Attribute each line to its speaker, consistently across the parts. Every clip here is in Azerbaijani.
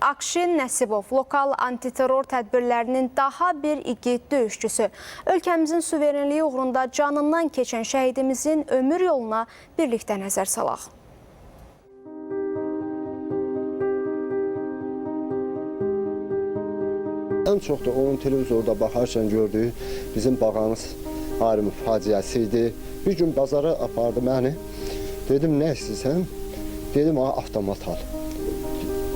Speaker 1: Akşin Nəsibov lokal antiterror tədbirlərinin daha bir igid döyüşçüsü. Ölkəmizin suverenliyi uğrunda canından keçən şəhidimizin ömür yoluna birlikdə nəzər salaq.
Speaker 2: Ən çox da onun televizorda baxarkən gördüyü bizim bağımız Arif faciəsi idi. Bir gün bazara apardı məni. Dedim, nə istəyirsən? Dedim, avtomat al.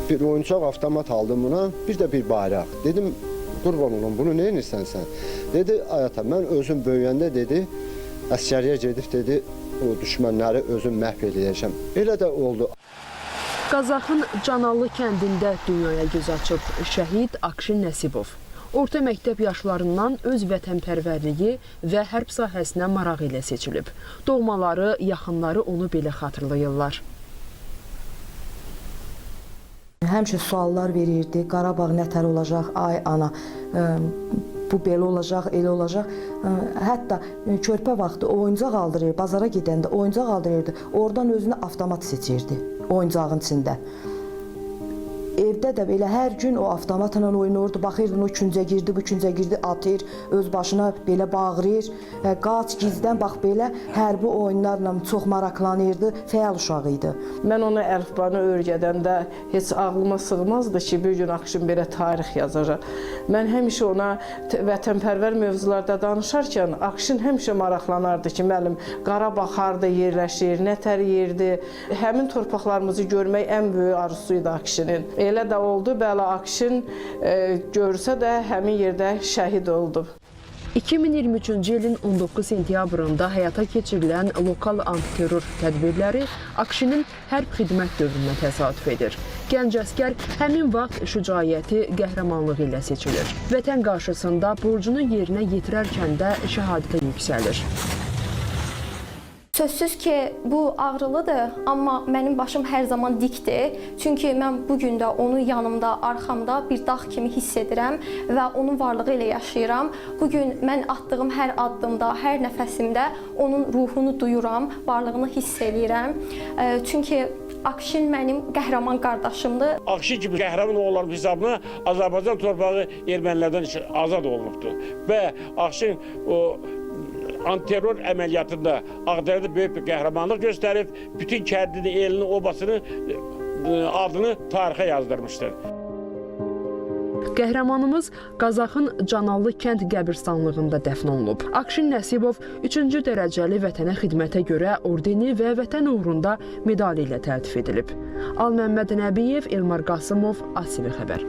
Speaker 2: Bir oyuncaq avtomat aldım buna, bir də bir bayraq. Dedim, qurban olun, bunu nə edirsən sən? Dedi, ayata, mən özüm böyüyəndə dedi, əskəriyə gedib dedi, o düşmənləri özüm məhv edəcəm. Elə də oldu.
Speaker 3: Qazaxın Canallı kəndində dünyaya göz açıb şəhid Akşin Nəsibov. Orta məktəb yaşlarından öz vətənpərvərliyi və hərb sahəsinə marağı ilə seçilib. Doğmaları, yaxınları onu belə xatırlayırlar.
Speaker 4: Həmişə suallar verirdi, Qarabağ nətər olacaq, ay ana, bu belə olacaq, elə olacaq. Hətta körpə vaxtı oyuncaq aldırır, bazara gedəndə oyuncaq aldırırdı, oradan özünə avtomat seçirdi oyuncağın içində. Evdə də belə hər gün o avtomatla oynayırdı, baxırdın o küncə girdi, bu küncə girdi, atır, öz başına belə bağırır, qaç, gizdən, bax belə hərbi oyunlarla çox maraqlanırdı, fəal uşaq idi.
Speaker 5: Mən ona əlifbanı öyrədəndə heç ağlıma sığmazdı ki, bir gün Akşin belə tarix yazacaq. Mən həmişə ona vətənpərvər mövzularda danışarkən Akşin həmişə maraqlanardı ki, müəllim, Qarabağ harda yerləşir, nətər yerdir. Həmin torpaqlarımızı görmək ən böyük arzusuydu Akşinin. Elə də oldu, bəli, Akşin görsə də həmin yerdə şəhid oldu.
Speaker 3: 2023-cü ilin 19 sentyabrında həyata keçirilən lokal antiterror tədbirləri Akşinin hərb xidmət dövrünə təsadüf edir. Gənc əskər həmin vaxt şücaəti, qəhrəmanlığı ilə seçilir. Vətən qarşısında borcunu yerinə yetirərkən də şəhadətə yüksəlir.
Speaker 6: Sözsüz ki, bu ağrılıdır, amma mənim başım hər zaman dikdir. Çünki mən bugün də onu yanımda, arxamda bir dağ kimi hiss edirəm və onun varlığı ilə yaşayıram. Bugün mən atdığım hər addımda, hər nəfəsimdə onun ruhunu duyuram, varlığını hiss edirəm. Çünki Akşin mənim qəhrəman qardaşımdır.
Speaker 7: Akşin kimi qəhrəman oğullar hesabına Azərbaycan torpağı ermənilərdən azad olunubdur. Və Akşin o antiterror əməliyyatında Ağdərədə böyük bir qəhrəmanlıq göstərib, bütün kəndini, elini, obasını, adını tarixə yazdırmışdır.
Speaker 3: Qəhrəmanımız Qazaxın Canallı kənd qəbirstanlığında dəfn olunub. Akşin Nəsibov 3-cü dərəcəli vətənə xidmətə görə ordeni və vətən uğrunda medali ilə təltif edilib. Alməmməd Nəbiyev, Elmar Qasımov, ATV Xəbər.